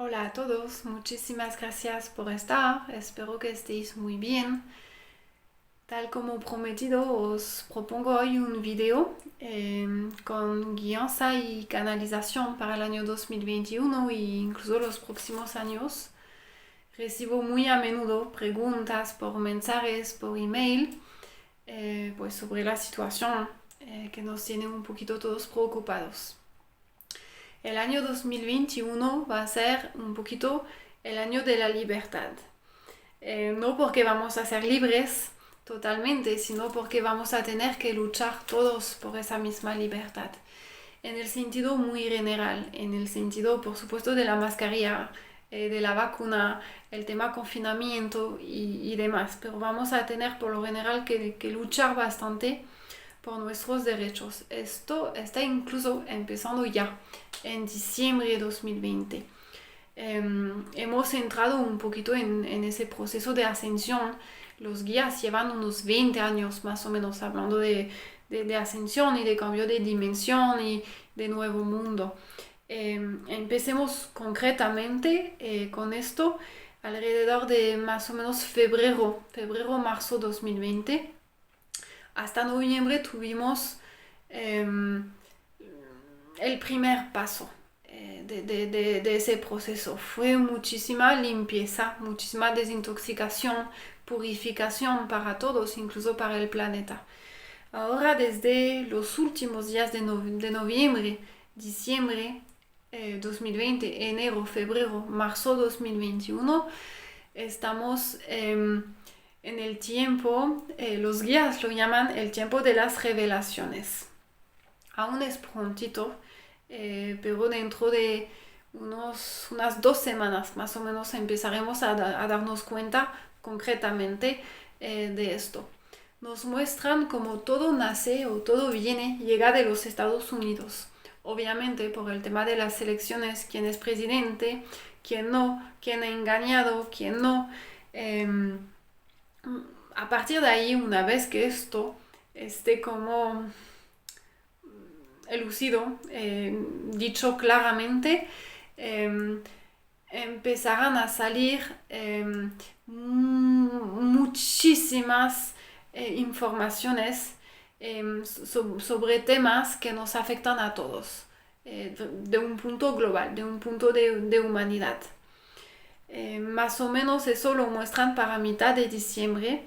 Hola a todos, muchísimas gracias por estar, espero que estéis muy bien. Tal como prometido, os propongo hoy un video con guianza y canalización para el año 2021 e incluso los próximos años. Recibo muy a menudo preguntas por mensajes, por email, pues sobre la situación que nos tiene un poquito todos preocupados. El año 2021 va a ser un poquito el año de la libertad. No porque vamos a ser libres totalmente, sino porque vamos a tener que luchar todos por esa misma libertad. En el sentido muy general, en el sentido, por supuesto, de la mascarilla, de la vacuna, el tema confinamiento y demás. Pero vamos a tener por lo general que luchar bastante por nuestros derechos. Esto está incluso empezando ya, en diciembre de 2020. Hemos entrado un poquito en ese proceso de ascensión. Los guías llevan unos 20 años más o menos hablando de ascensión y de cambio de dimensión y de nuevo mundo. Empecemos concretamente con esto alrededor de más o menos marzo 2020. Hasta noviembre tuvimos el primer paso de ese proceso. Fue muchísima limpieza, muchísima desintoxicación, purificación para todos, incluso para el planeta. Ahora, desde los últimos días de noviembre, diciembre 2020, enero, febrero, marzo 2021, estamos en el tiempo, los guías lo llaman el tiempo de las revelaciones. Aún es prontito, pero dentro de unas 2 semanas más o menos empezaremos a darnos cuenta concretamente de esto. Nos muestran cómo todo nace o todo llega de los Estados Unidos. Obviamente por el tema de las elecciones, quién es presidente, quién no, quién ha engañado, quién no. A partir de ahí, una vez que esto esté como elucido, dicho claramente, empezarán a salir muchísimas informaciones sobre temas que nos afectan a todos, de un punto global, de un punto de humanidad. Más o menos eso lo muestran para mitad de diciembre,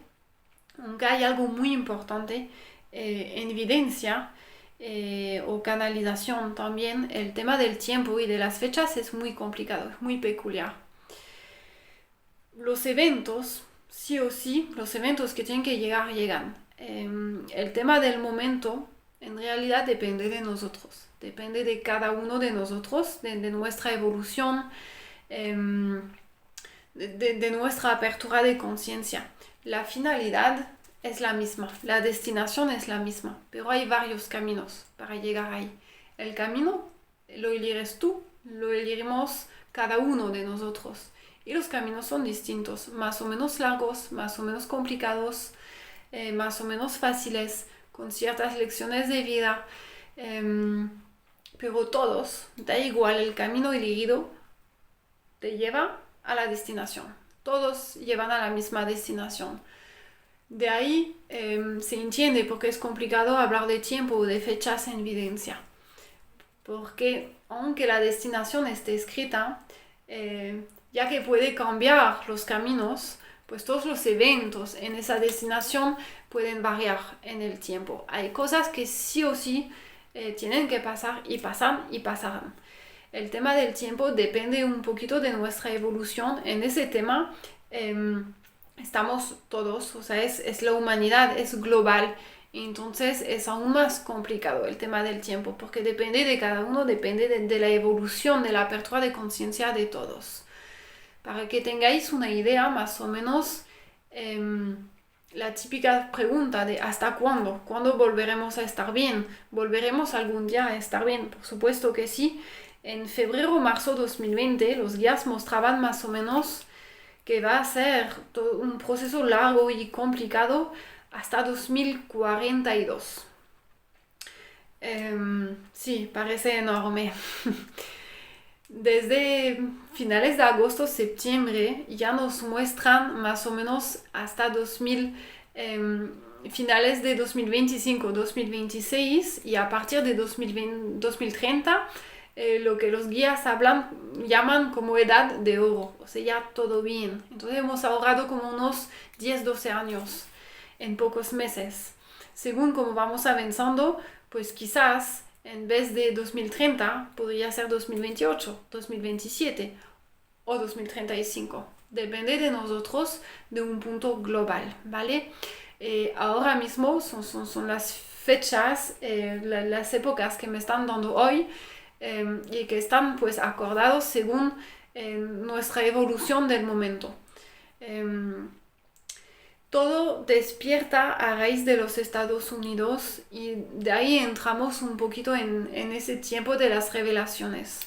aunque hay algo muy importante en evidencia o canalización también. El tema del tiempo y de las fechas es muy complicado, es muy peculiar. Los eventos, sí o sí, los eventos que tienen que llegar, llegan. El tema del momento en realidad depende de nosotros, depende de cada uno de nosotros, de nuestra evolución, de nuestra apertura de conciencia. La finalidad es la misma, la destinación es la misma, pero hay varios caminos para llegar ahí. El camino lo eliges tú, lo elegiremos cada uno de nosotros. Y los caminos son distintos, más o menos largos, más o menos complicados, más o menos fáciles, con ciertas lecciones de vida. Pero todos, da igual el camino elegido, te lleva a la destinación. Todos llevan a la misma destinación. De ahí se entiende por qué es complicado hablar de tiempo o de fechas en evidencia. Porque aunque la destinación esté escrita, ya que puede cambiar los caminos, pues todos los eventos en esa destinación pueden variar en el tiempo. Hay cosas que sí o sí tienen que pasar y pasan y pasarán. El tema del tiempo depende un poquito de nuestra evolución. En ese tema estamos todos, o sea, es la humanidad, es global. Entonces es aún más complicado el tema del tiempo, porque depende de cada uno, depende de la evolución, de la apertura de conciencia de todos. Para que tengáis una idea más o menos, la típica pregunta de ¿hasta cuándo? ¿Cuándo volveremos a estar bien? ¿Volveremos algún día a estar bien? Por supuesto que sí. En febrero-marzo 2020 los guías mostraban más o menos que va a ser un proceso largo y complicado hasta 2042. Sí, parece enorme. desde finales de agosto, septiembre, ya nos muestran más o menos hasta finales de 2025, 2026 y a partir de 2030 lo que los guías llaman como edad de oro, o sea, ya todo bien. Entonces hemos ahorrado como unos 10, 12 años en pocos meses. Según como vamos avanzando, pues quizás en vez de 2030 podría ser 2028, 2027 o 2035. Depende de nosotros de un punto global, ¿vale? Ahora mismo son las fechas, las épocas que me están dando hoy y que están pues acordados según nuestra evolución del momento. Todo despierta a raíz de los Estados Unidos y de ahí entramos un poquito en ese tiempo de las revelaciones.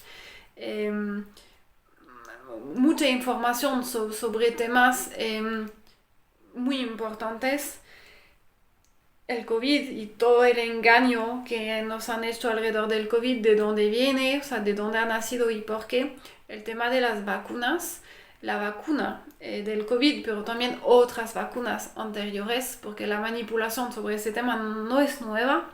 Mucha información sobre temas muy importantes. El COVID y todo el engaño que nos han hecho alrededor del COVID, de dónde viene, o sea, de dónde ha nacido y por qué. El tema de las vacunas, la vacuna del COVID, pero también otras vacunas anteriores, porque la manipulación sobre ese tema no es nueva.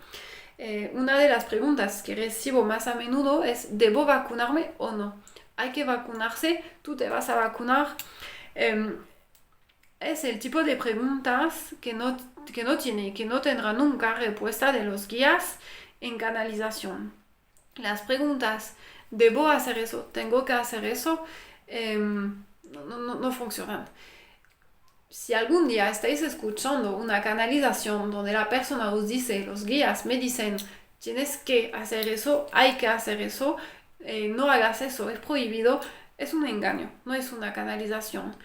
Una de las preguntas que recibo más a menudo es, ¿debo vacunarme o no? Hay que vacunarse, tú te vas a vacunar. Es el tipo de preguntas que no tendrá nunca respuesta de los guías en canalización. Las preguntas, ¿debo hacer eso? ¿Tengo que hacer eso? No funcionan. Si algún día estáis escuchando una canalización donde la persona os dice, los guías me dicen, tienes que hacer eso, hay que hacer eso, no hagas eso, es prohibido, es un engaño, no es una canalización.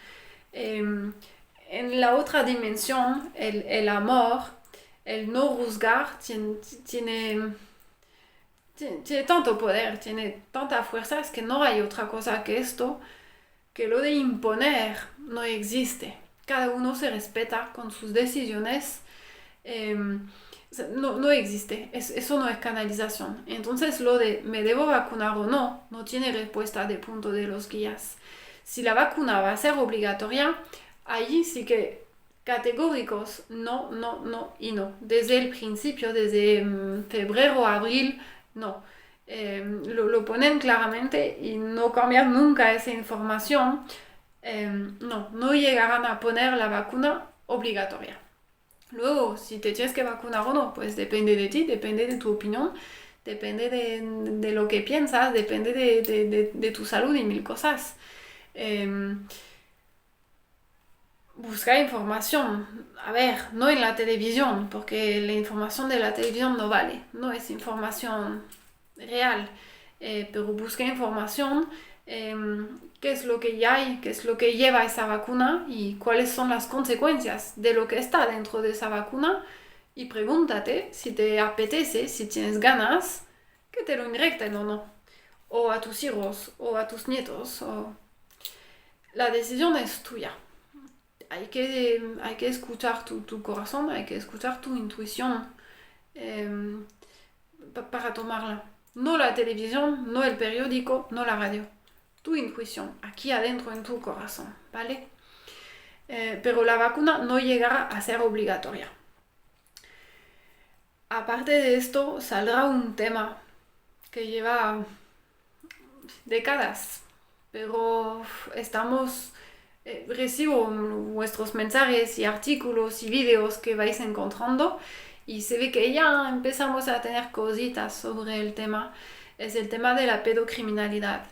En la otra dimensión, el amor, el no juzgar, tiene tanto poder, tiene tanta fuerza, es que no hay otra cosa que esto, que lo de imponer no existe. Cada uno se respeta con sus decisiones. No existe, eso no es canalización. Entonces lo de ¿me debo vacunar o no? No tiene respuesta de punto de los guías. Si la vacuna va a ser obligatoria, allí sí que categóricos, no y no. Desde el principio, desde febrero, abril, no. Lo ponen claramente y no cambian nunca esa información. No llegarán a poner la vacuna obligatoria. Luego, si te tienes que vacunar o no, pues depende de ti, depende de tu opinión, depende de lo que piensas, depende de tu salud y mil cosas. Buscar información, a ver, no en la televisión, porque la información de la televisión no vale, no es información real, pero busca información, qué es lo que hay, qué es lo que lleva esa vacuna y cuáles son las consecuencias de lo que está dentro de esa vacuna y pregúntate si te apetece, si tienes ganas, que te lo inyecten o no, o a tus hijos, o a tus nietos, la decisión es tuya. Hay que escuchar tu corazón, hay que escuchar tu intuición para tomarla. No la televisión, no el periódico, no la radio. Tu intuición, aquí adentro en tu corazón, ¿vale? Pero la vacuna no llegará a ser obligatoria. Aparte de esto, saldrá un tema que lleva décadas, pero recibo vuestros mensajes y artículos y vídeos que vais encontrando y se ve que ya empezamos a tener cositas sobre el tema. Es el tema de la pedocriminalidad.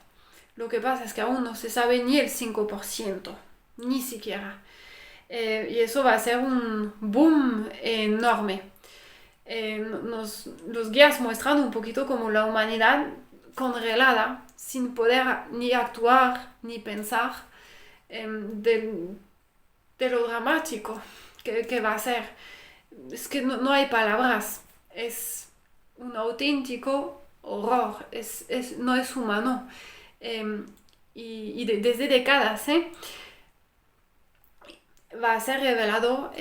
Lo que pasa es que aún no se sabe ni el 5%, ni siquiera. Y eso va a ser un boom enorme. Los guías muestran un poquito como la humanidad congelada, sin poder ni actuar ni pensar de lo dramático que va a ser. Es que no hay palabras. Es un auténtico horror. No es humano. Desde décadas va a ser revelado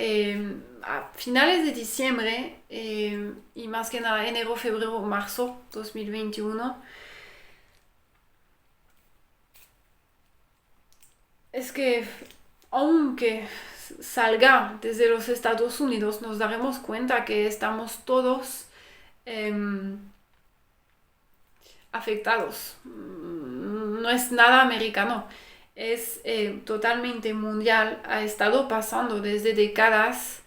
a finales de diciembre y más que nada enero, febrero, marzo 2021. es que aunque salga desde los Estados Unidos, nos daremos cuenta que estamos todos em, afectados. No es nada americano, es totalmente mundial. Ha estado pasando desde décadas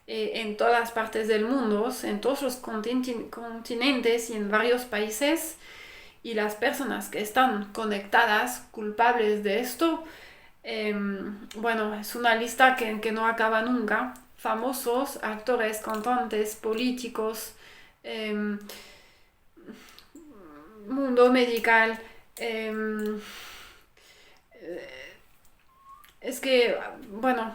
en todas partes del mundo, en todos los continentes y en varios países. Y las personas que están conectadas, culpables de esto, bueno, es una lista que no acaba nunca. Famosos, actores, cantantes, políticos, em, mundo medical. Es que, bueno,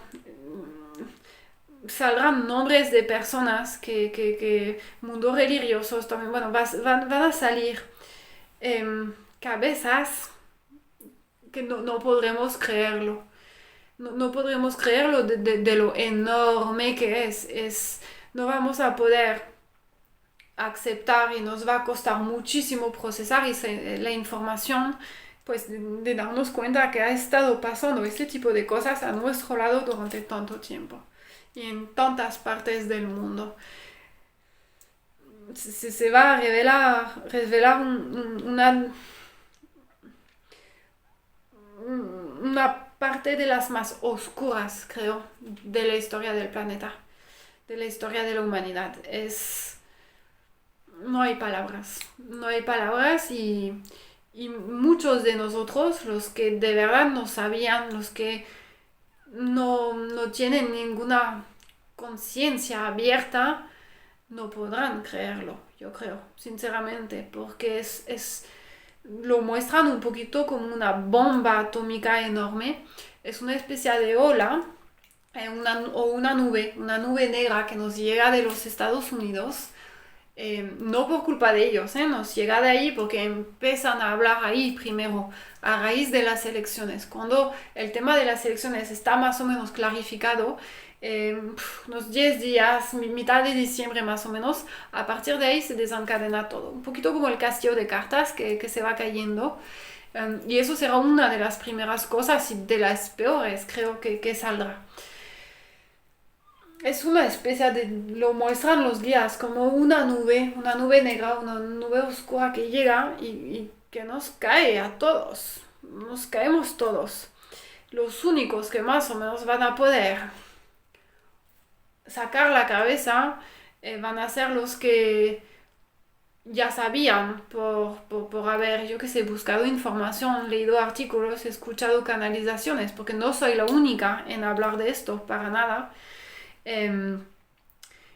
saldrán nombres de personas que mundo religiosos también, bueno, van a salir cabezas que no podremos creerlo. No podremos creerlo de lo enorme que es. No vamos a poder aceptar y nos va a costar muchísimo procesar la información, pues de darnos cuenta que ha estado pasando este tipo de cosas a nuestro lado durante tanto tiempo y en tantas partes del mundo. Se va a revelar una parte de las más oscuras, creo, de la historia del planeta, de la historia de la humanidad. No hay palabras, no hay palabras y muchos de nosotros, los que de verdad no sabían, los que no tienen ninguna conciencia abierta, no podrán creerlo, yo creo, sinceramente, porque lo muestran un poquito como una bomba atómica enorme. Es una especie de ola o una nube negra que nos llega de los Estados Unidos. No por culpa de ellos, nos llega de ahí porque empiezan a hablar ahí primero, a raíz de las elecciones. Cuando el tema de las elecciones está más o menos clarificado, unos 10 días, mitad de diciembre más o menos, a partir de ahí se desencadena todo. Un poquito como el castillo de cartas que se va cayendo. Y eso será una de las primeras cosas y de las peores, creo que saldrá. Es una especie de, lo muestran los guías como una nube negra, una nube oscura que llega y que nos cae a todos. Nos caemos todos. Los únicos que más o menos van a poder sacar la cabeza van a ser los que ya sabían por haber, yo que sé, buscado información, leído artículos, escuchado canalizaciones, porque no soy la única en hablar de esto, para nada. Eh,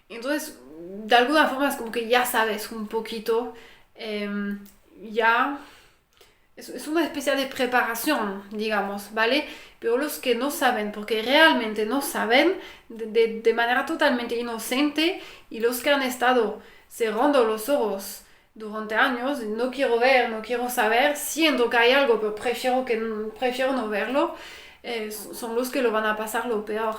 entonces, de alguna forma es como que ya sabes un poquito, eh, ya es una especie de preparación, digamos, ¿vale? Pero los que no saben, porque realmente no saben, de manera totalmente inocente, y los que han estado cerrando los ojos durante años, no quiero ver, no quiero saber, siento que hay algo, pero prefiero no verlo, son los que lo van a pasar lo peor.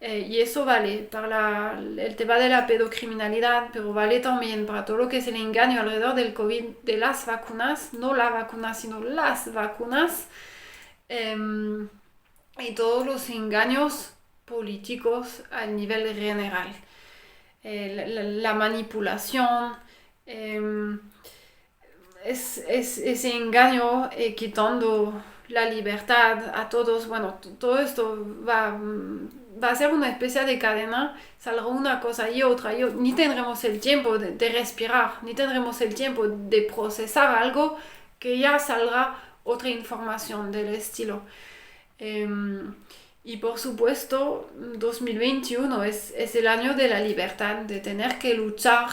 Y eso vale para el tema de la pedocriminalidad, pero vale también para todo lo que es el engaño alrededor del COVID, de las vacunas, no la vacuna, sino las vacunas, eh, y todos los engaños políticos a nivel general. La manipulación, eh, ese engaño quitando la libertad a todos. Bueno, todo esto va a ser una especie de cadena, saldrá una cosa y otra, ni tendremos el tiempo de respirar, ni tendremos el tiempo de procesar algo que ya saldrá otra información del estilo. Y por supuesto, 2021 es el año de la libertad, de tener que luchar,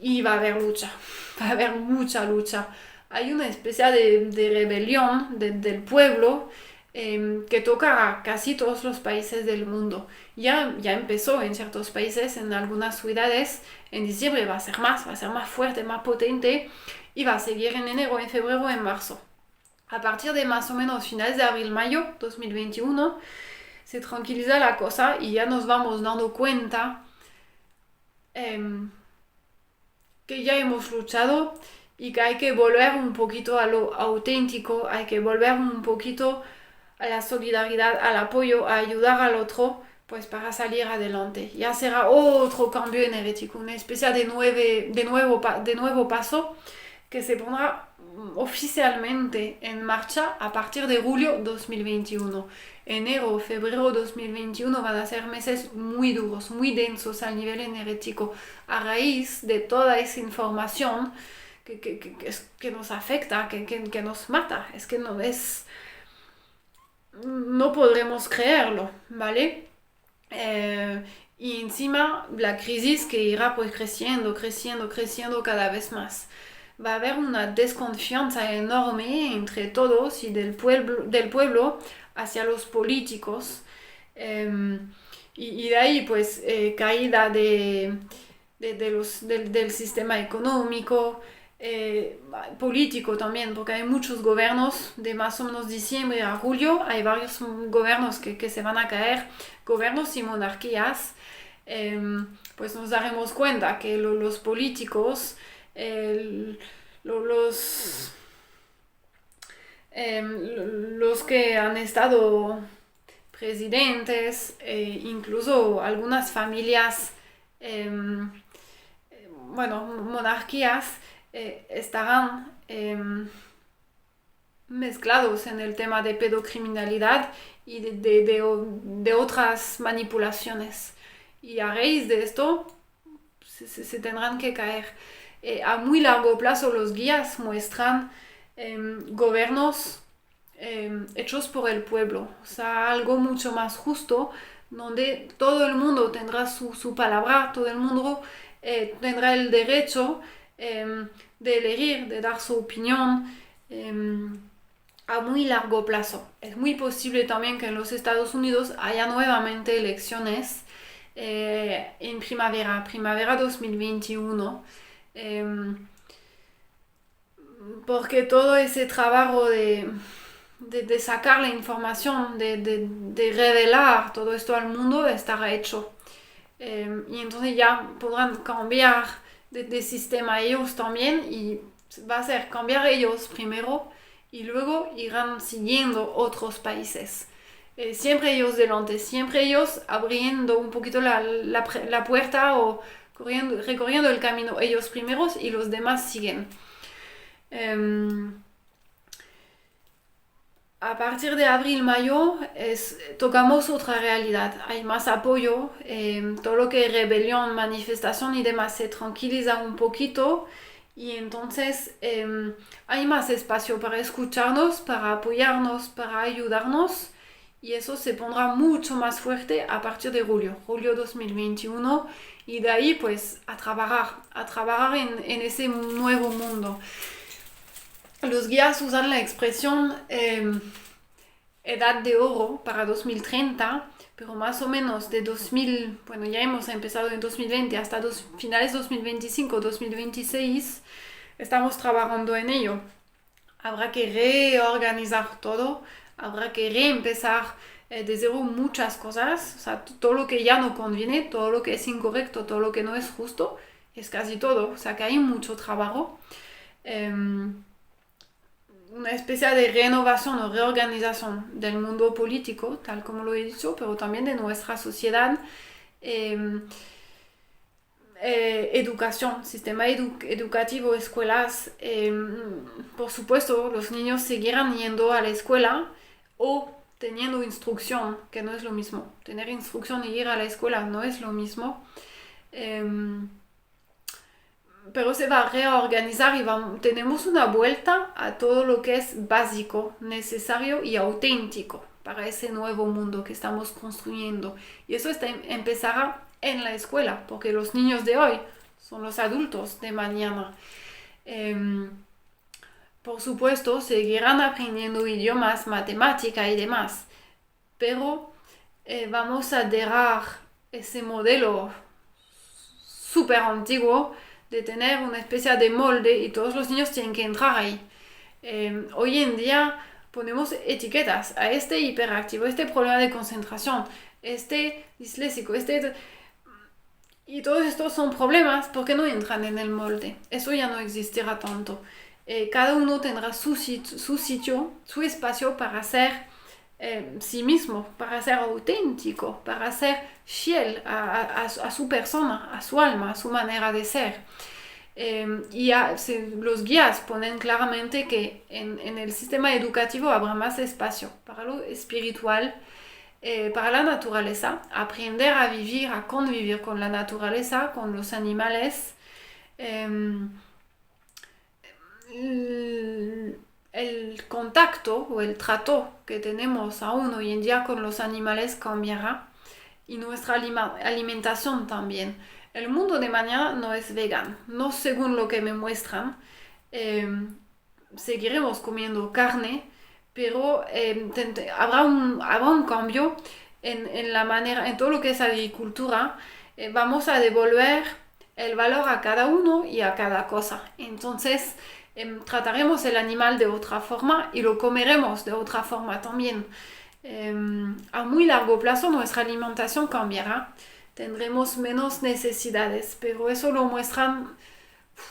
y va a haber lucha, va a haber mucha lucha. Hay una especie de rebelión del pueblo que toca a casi todos los países del mundo. Ya empezó en ciertos países, en algunas ciudades. En diciembre va a ser más fuerte, más potente y va a seguir en enero, en febrero, en marzo. A partir de más o menos finales de abril-mayo 2021 se tranquiliza la cosa y ya nos vamos dando cuenta que ya hemos luchado y que hay que volver un poquito a lo auténtico, hay que volver un poquito a la solidaridad, al apoyo, a ayudar al otro, pues para salir adelante. Ya será otro cambio energético, una especie de nuevo paso que se pondrá oficialmente en marcha a partir de julio 2021. Enero, febrero 2021 van a ser meses muy duros, muy densos a nivel energético, a raíz de toda esa información que nos afecta, que nos mata. Es que no podremos creerlo, ¿vale? Y encima la crisis que irá pues creciendo cada vez más. Va a haber una desconfianza enorme entre todos y del pueblo hacia los políticos. Y de ahí pues caída del sistema económico, político también, porque hay muchos gobiernos de más o menos diciembre a julio, hay varios gobiernos que se van a caer, gobiernos y monarquías. Pues nos daremos cuenta que los políticos, los, los que han estado presidentes, incluso algunas familias, bueno, monarquías, estarán mezclados en el tema de pedocriminalidad y de otras manipulaciones. Y a raíz de esto se tendrán que caer. A muy largo plazo los guías muestran gobiernos hechos por el pueblo, o sea, algo mucho más justo, donde todo el mundo tendrá su palabra, todo el mundo tendrá el derecho de elegir, de dar su opinión a muy largo plazo. Es muy posible también que en los Estados Unidos haya nuevamente elecciones en primavera 2021, porque todo ese trabajo de sacar la información, de revelar todo esto al mundo estará hecho. Y entonces ya podrán cambiar de sistema ellos también, y va a ser cambiar ellos primero y luego irán siguiendo otros países. Siempre ellos delante, siempre ellos abriendo un poquito la puerta o recorriendo el camino ellos primeros y los demás siguen. A partir de abril-mayo tocamos otra realidad. Hay más apoyo, todo lo que es rebelión, manifestación y demás se tranquiliza un poquito, y entonces hay más espacio para escucharnos, para apoyarnos, para ayudarnos, y eso se pondrá mucho más fuerte a partir de julio 2021, y de ahí pues a trabajar en ese nuevo mundo. Los guías usan la expresión edad de oro para 2030, pero más o menos de 2000, bueno, ya hemos empezado en 2020 hasta finales 2025, 2026, estamos trabajando en ello. Habrá que reorganizar todo, habrá que reempezar de cero muchas cosas, o sea, todo lo que ya no conviene, todo lo que es incorrecto, todo lo que no es justo, es casi todo, o sea que hay mucho trabajo. Una especie de renovación o reorganización del mundo político, tal como lo he dicho, pero también de nuestra sociedad. Educación, sistema educativo, escuelas. Por supuesto, los niños seguirán yendo a la escuela o teniendo instrucción, que no es lo mismo. Tener instrucción y ir a la escuela no es lo mismo. Pero se va a reorganizar y tenemos una vuelta a todo lo que es básico, necesario y auténtico para ese nuevo mundo que estamos construyendo. Y eso empezará en la escuela, porque los niños de hoy son los adultos de mañana. Por supuesto, seguirán aprendiendo idiomas, matemática y demás, pero vamos a dejar ese modelo súper antiguo de tener una especie de molde y todos los niños tienen que entrar ahí. Hoy en día ponemos etiquetas a este hiperactivo, este problema de concentración, este disléxico, y todos estos son problemas porque no entran en el molde. Eso ya no existirá tanto. Cada uno tendrá su sitio, su espacio para ser sí mismo, para ser auténtico, para ser fiel a su persona, a su alma, a su manera de ser. Los guías ponen claramente que en el sistema educativo habrá más espacio para lo espiritual, para la naturaleza, aprender a vivir, a convivir con la naturaleza, con los animales. El contacto o el trato que tenemos aún hoy en día con los animales cambiará y nuestra alimentación también. El mundo de mañana no es vegan, no según lo que me muestran. Eh, Seguiremos comiendo carne, pero habrá un cambio en la manera, en todo lo que es agricultura. Vamos a devolver el valor a cada uno y a cada cosa. Entonces, trataremos el animal de otra forma y lo comeremos de otra forma también. A muy largo plazo nuestra alimentación cambiará, tendremos menos necesidades, pero eso lo muestran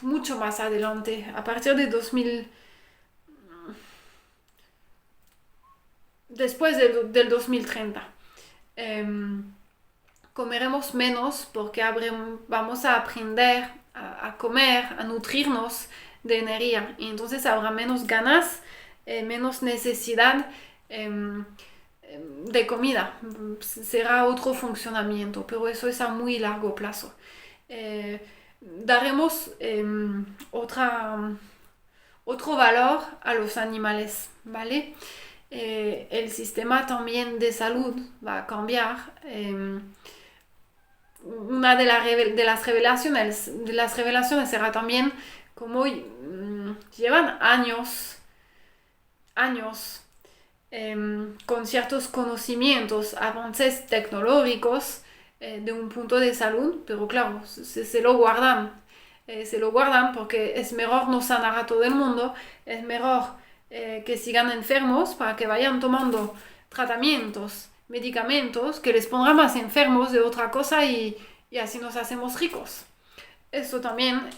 mucho más adelante, a partir de 2000, después del 2030. Comeremos menos porque vamos a aprender a comer, a nutrirnos de energía y entonces habrá menos ganas, menos necesidad de comida. Será otro funcionamiento, pero eso es a muy largo plazo. Daremos otro valor a los animales, ¿vale? El sistema también de salud va a cambiar. Una de las revelaciones será también como llevan años con ciertos conocimientos, avances tecnológicos de un punto de salud, pero claro, se lo guardan. Se lo guardan porque es mejor no sanar a todo el mundo, es mejor que sigan enfermos para que vayan tomando tratamientos, medicamentos que les pondrán más enfermos de otra cosa y así nos hacemos ricos. Esto también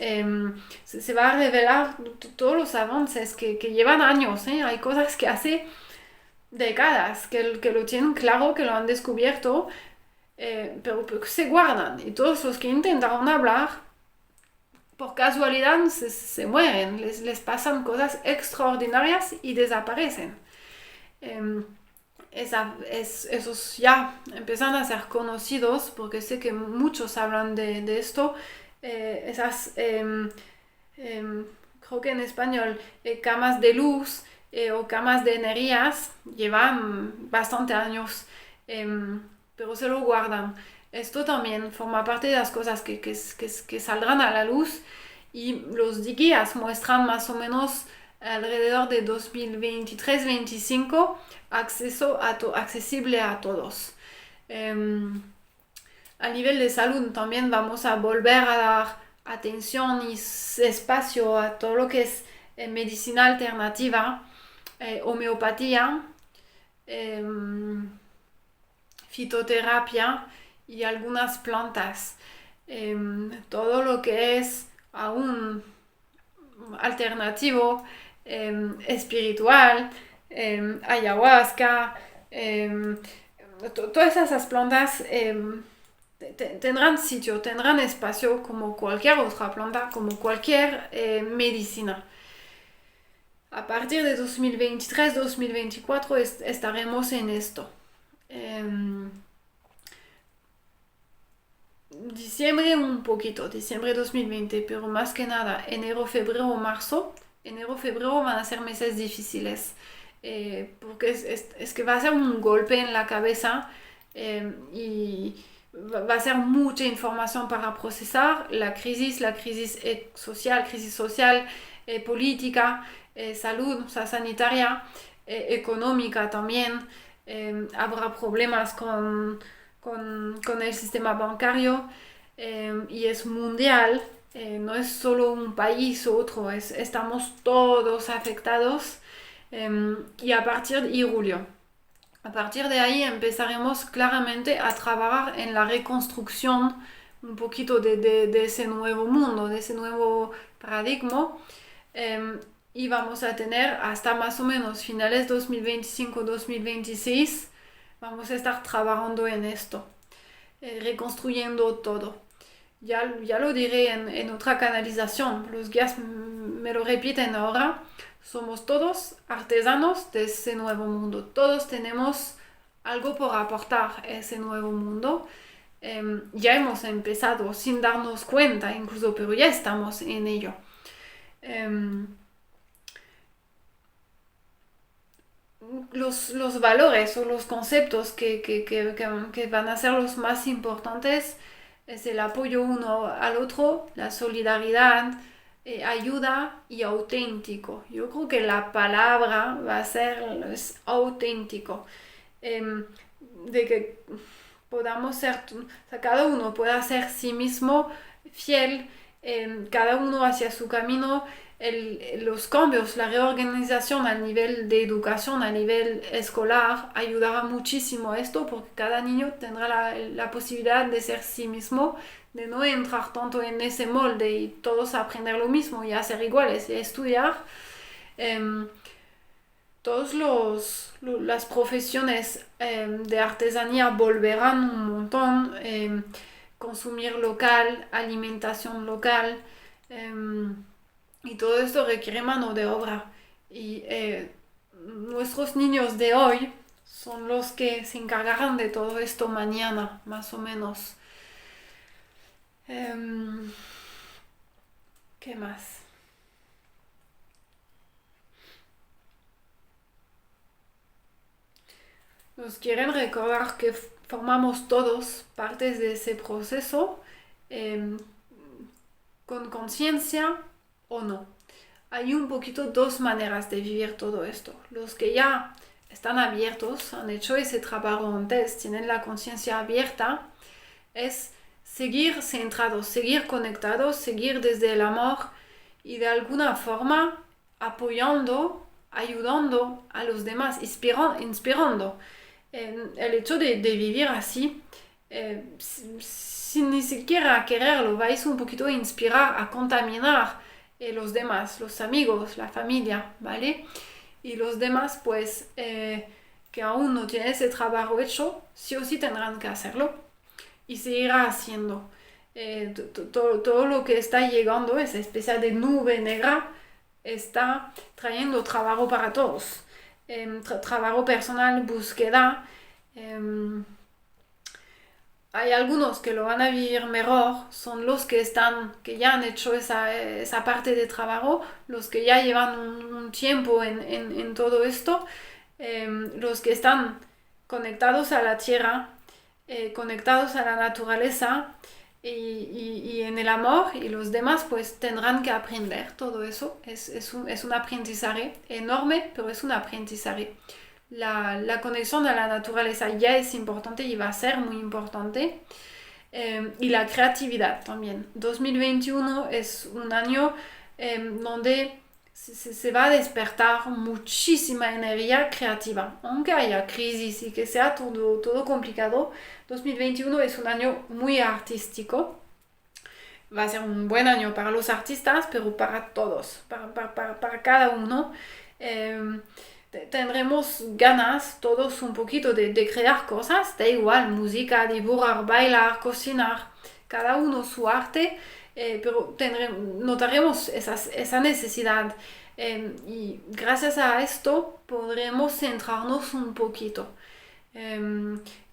se va a revelar todos los avances que llevan años. Hay cosas que hace décadas que lo tienen claro, que lo han descubierto, pero se guardan. Y todos los que intentaron hablar, por casualidad se mueren, les pasan cosas extraordinarias y desaparecen. Esos ya empiezan a ser conocidos porque sé que muchos hablan de esto. Creo que en español, camas de luz o camas de energías llevan bastante años, pero se lo guardan. Esto también forma parte de las cosas que saldrán a la luz y los guías muestran más o menos alrededor de 2023-25 accesible a todos. A nivel de salud también vamos a volver a dar atención y espacio a todo lo que es medicina alternativa, homeopatía, fitoterapia y algunas plantas. Todo lo que es aún alternativo, espiritual, ayahuasca, todas esas plantas tendrán sitio, tendrán espacio como cualquier otra planta, como cualquier medicina. A partir de 2023-2024 estaremos en esto. Diciembre un poquito, diciembre 2020, pero más que nada enero, febrero, marzo. Enero, febrero van a ser meses difíciles, porque es que va a ser un golpe en la cabeza y va a ser mucha información para procesar. La crisis social, política, salud, o sea, sanitaria, económica también. Habrá problemas con el sistema bancario y es mundial, no es solo un país u otro, estamos todos afectados y a partir de julio. A partir de ahí empezaremos claramente a trabajar en la reconstrucción un poquito de ese nuevo mundo, de ese nuevo paradigma. y vamos a tener hasta más o menos finales 2025-2026, vamos a estar trabajando en esto, reconstruyendo todo. Ya lo diré en otra canalización, los guías me lo repiten ahora, somos todos artesanos de ese nuevo mundo, todos tenemos algo por aportar a ese nuevo mundo. Ya hemos empezado sin darnos cuenta incluso, pero ya estamos en ello. Los valores o los conceptos que van a ser los más importantes es el apoyo uno al otro, la solidaridad, ayuda y auténtico. Yo creo que la palabra va a ser es auténtico. Eh, de que podamos ser, o sea, cada uno pueda ser sí mismo fiel, cada uno hacia su camino. Los cambios, la reorganización a nivel de educación, a nivel escolar, ayudará muchísimo a esto porque cada niño tendrá la posibilidad de ser sí mismo, de no entrar tanto en ese molde y todos aprender lo mismo y hacer iguales y estudiar. Todas las profesiones de artesanía volverán un montón, consumir local, alimentación local, y todo esto requiere mano de obra. Y nuestros niños de hoy son los que se encargarán de todo esto mañana, más o menos. Em, ¿Qué más? Nos quieren recordar que formamos todos partes de ese proceso, em, con conciencia o no. Hay un poquito dos maneras de vivir todo esto. Los que ya están abiertos, han hecho ese trabajo antes, tienen la conciencia abierta, es seguir centrados, seguir conectados, seguir desde el amor y de alguna forma apoyando, ayudando a los demás, inspirando. El hecho de vivir así, sin ni siquiera quererlo, vais un poquito a inspirar, a contaminar los demás, los amigos, la familia, ¿vale? Y los demás, pues, que aún no tienen ese trabajo hecho, sí o sí tendrán que hacerlo y se irá haciendo. Todo lo que está llegando, esa especie de nube negra, está trayendo trabajo para todos. Trabajo personal, búsqueda. Hay algunos que lo van a vivir mejor, son los que ya han hecho esa parte de trabajo, los que ya llevan un tiempo en todo esto, los que están conectados a la tierra, conectados a la naturaleza y en el amor, y los demás pues tendrán que aprender todo eso. Es un aprendizaje enorme, pero es un aprendizaje. La conexión a la naturaleza ya es importante y va a ser muy importante. Y la creatividad también. 2021 es un año donde se va a despertar muchísima energía creativa. Aunque haya crisis y que sea todo complicado, 2021 es un año muy artístico. Va a ser un buen año para los artistas, pero para todos, para cada uno. Tendremos ganas todos un poquito de crear cosas, da igual, música, dibujar, bailar, cocinar, cada uno su arte, pero notaremos esa necesidad, y gracias a esto podremos centrarnos un poquito.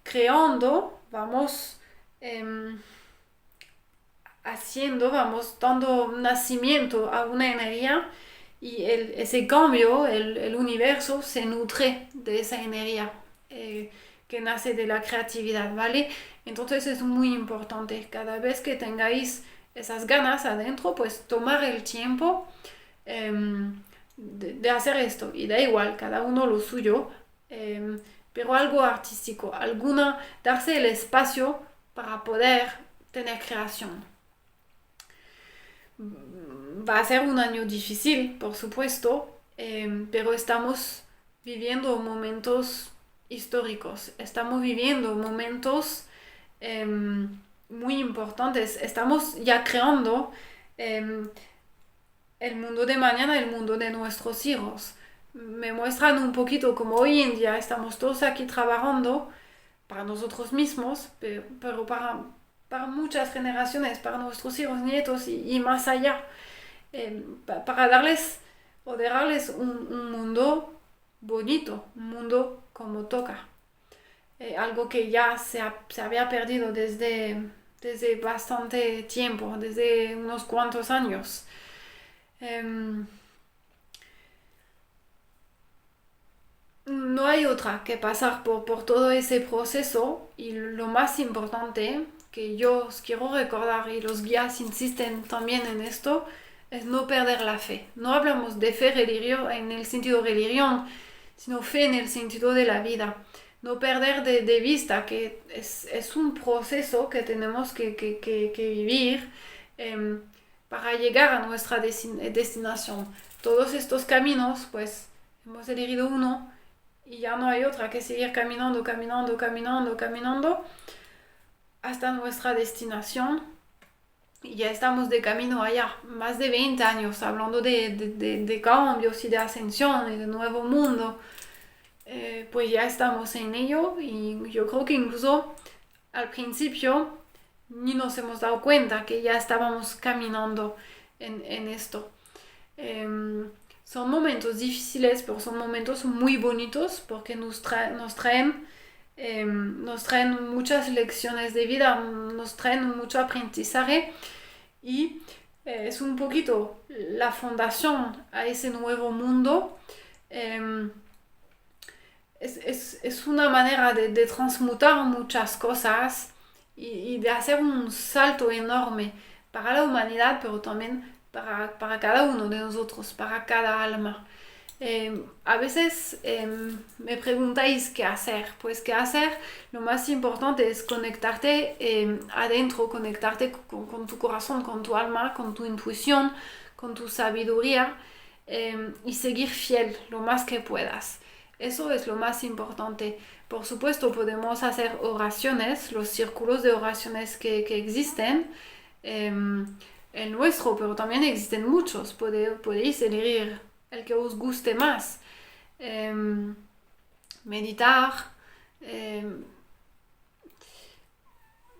Creando, vamos vamos dando nacimiento a una energía y ese cambio, el universo se nutre de esa energía que nace de la creatividad, ¿vale? Entonces es muy importante, cada vez que tengáis esas ganas adentro, pues tomar el tiempo de hacer esto. Y da igual, cada uno lo suyo, pero algo artístico, darse el espacio para poder tener creación. Va a ser un año difícil, por supuesto, pero estamos viviendo momentos históricos, estamos viviendo momentos muy importantes, estamos ya creando el mundo de mañana, el mundo de nuestros hijos. Me muestran un poquito como hoy en día estamos todos aquí trabajando para nosotros mismos, pero para muchas generaciones, para nuestros hijos, nietos y más allá, para darles o darles un mundo bonito, un mundo como toca. Algo que ya se había perdido desde bastante tiempo, desde unos cuantos años. Em, no hay otra que pasar por todo ese proceso y lo más importante que yo os quiero recordar y los guías insisten también en esto es no perder la fe. No hablamos de fe religión en el sentido religión, sino fe en el sentido de la vida. No perder de vista que es un proceso que tenemos que vivir eh, para llegar a nuestra destinación. Todos estos caminos, pues hemos elegido uno y ya no hay otra que seguir caminando, caminando, caminando, caminando hasta nuestra destinación. Y ya estamos de camino allá, más de 20 años, hablando de cambios y de ascensión y de nuevo mundo. Pues ya estamos en ello y yo creo que incluso al principio ni nos hemos dado cuenta que ya estábamos caminando en esto. Son momentos difíciles, pero son momentos muy bonitos porque nos traen muchas lecciones de vida, nos traen mucho aprendizaje y es un poquito la fundación a ese nuevo mundo. Eh, es una manera de transmutar muchas cosas y de hacer un salto enorme para la humanidad, pero también para cada uno de nosotros, para cada alma. A veces me preguntáis qué hacer. Pues qué hacer, lo más importante es conectarte adentro, conectarte con tu corazón, con tu alma, con tu intuición, con tu sabiduría y seguir fiel lo más que puedas. Eso es lo más importante. Por supuesto, podemos hacer oraciones, los círculos de oraciones que existen. El nuestro, pero también existen muchos. Podéis elegir el que os guste más. Meditar,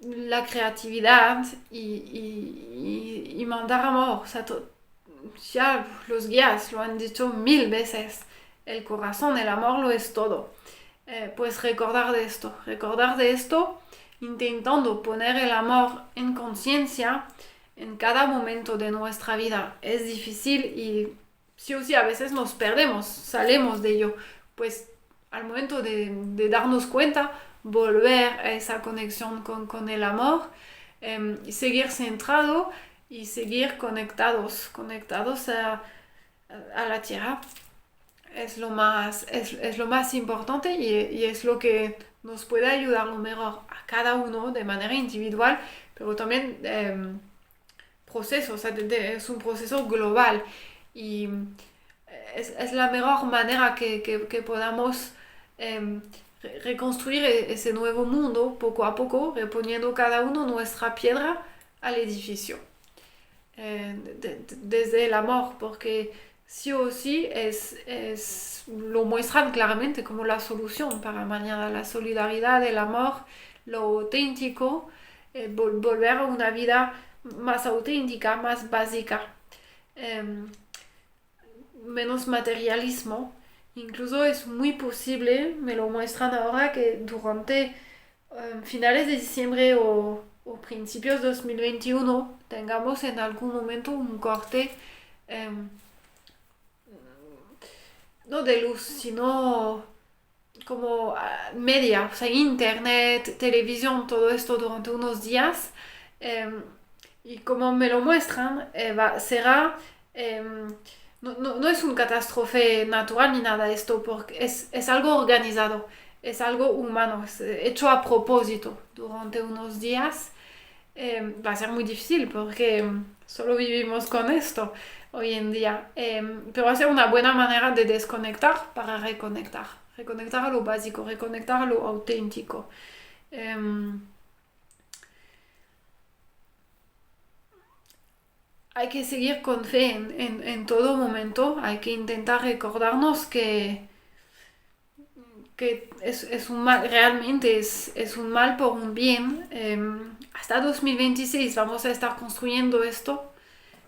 la creatividad y mandar amor. O sea, ya los guías lo han dicho 1000 veces. El corazón, el amor lo es todo. Pues recordar de esto, intentando poner el amor en conciencia en cada momento de nuestra vida. Es difícil y sí o sí a veces nos perdemos, salimos de ello. Pues al momento de darnos cuenta, volver a esa conexión con el amor, y seguir centrado y seguir conectados a la tierra. Es lo más importante y es lo que nos puede ayudar lo mejor a cada uno de manera individual, pero también proceso, o sea, es un proceso global y es la mejor manera que podamos reconstruir ese nuevo mundo poco a poco, reponiendo cada uno nuestra piedra al edificio. Desde el amor, porque sí o sí lo muestran claramente como la solución para mañana, la solidaridad, el amor, lo auténtico, volver a una vida más auténtica, más básica, eh, menos materialismo. Incluso es muy posible, me lo muestran ahora, que durante finales de diciembre o principios de 2021 tengamos en algún momento un corte eh, no de luz, sino como media, o sea, internet, televisión, todo esto durante unos días. eh, y como me lo muestran, será... eh, no es un catástrofe natural ni nada esto, porque es algo organizado, es algo humano, es hecho a propósito durante unos días. Va a ser muy difícil porque solo vivimos con esto hoy en día, pero va a ser una buena manera de desconectar para reconectar, reconectar a lo básico, reconectar a lo auténtico. Em, hay que seguir con fe en todo momento, hay que intentar recordarnos que es un mal, realmente es un mal por un bien. Hasta 2026 vamos a estar construyendo esto,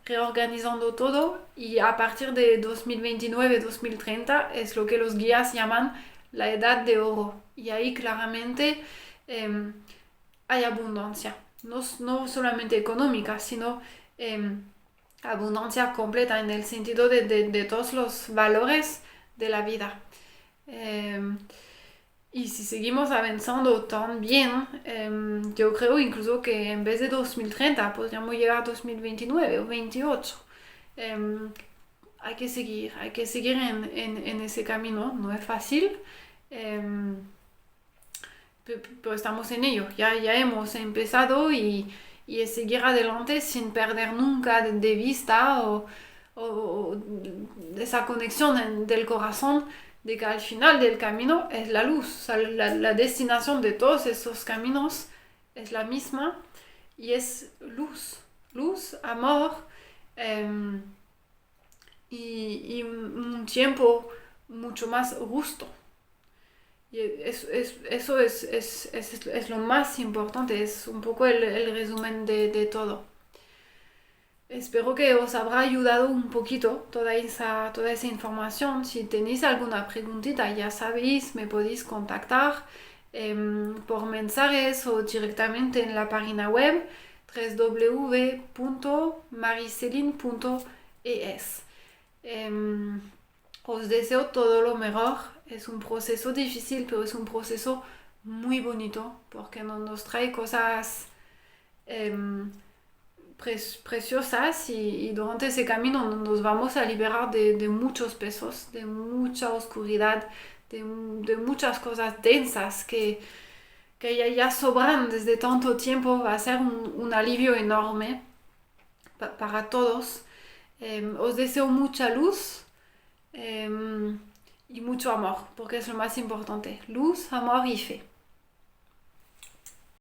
reorganizando todo y a partir de 2029-2030 es lo que los guías llaman la edad de oro. Y ahí claramente eh, hay abundancia, no solamente económica, sino abundancia completa en el sentido de todos los valores de la vida. Eh, y si seguimos avanzando tan bien, yo creo incluso que en vez de 2030 podríamos llegar a 2029 o 2028. Eh, hay que seguir en ese camino, no es fácil, eh, pero estamos en ello, ya hemos empezado y es seguir adelante sin perder nunca de vista o esa conexión del corazón de que al final del camino es la luz, o sea, la destinación de todos esos caminos es la misma y es luz, amor eh, y un tiempo mucho más justo. Y eso es lo más importante, es un poco el resumen de todo. Espero que os habrá ayudado un poquito toda esa información. Si tenéis alguna preguntita, ya sabéis, me podéis contactar por mensajes o directamente en la página web www.maricelin.es. Os deseo todo lo mejor. Es un proceso difícil, pero es un proceso muy bonito porque nos trae cosas em, preciosas y durante ese camino nos vamos a liberar de muchos pesos, de mucha oscuridad, de muchas cosas densas que ya sobran desde tanto tiempo. Va a ser un alivio enorme para todos. Os deseo mucha luz y mucho amor, porque es lo más importante. Luz, amor y fe.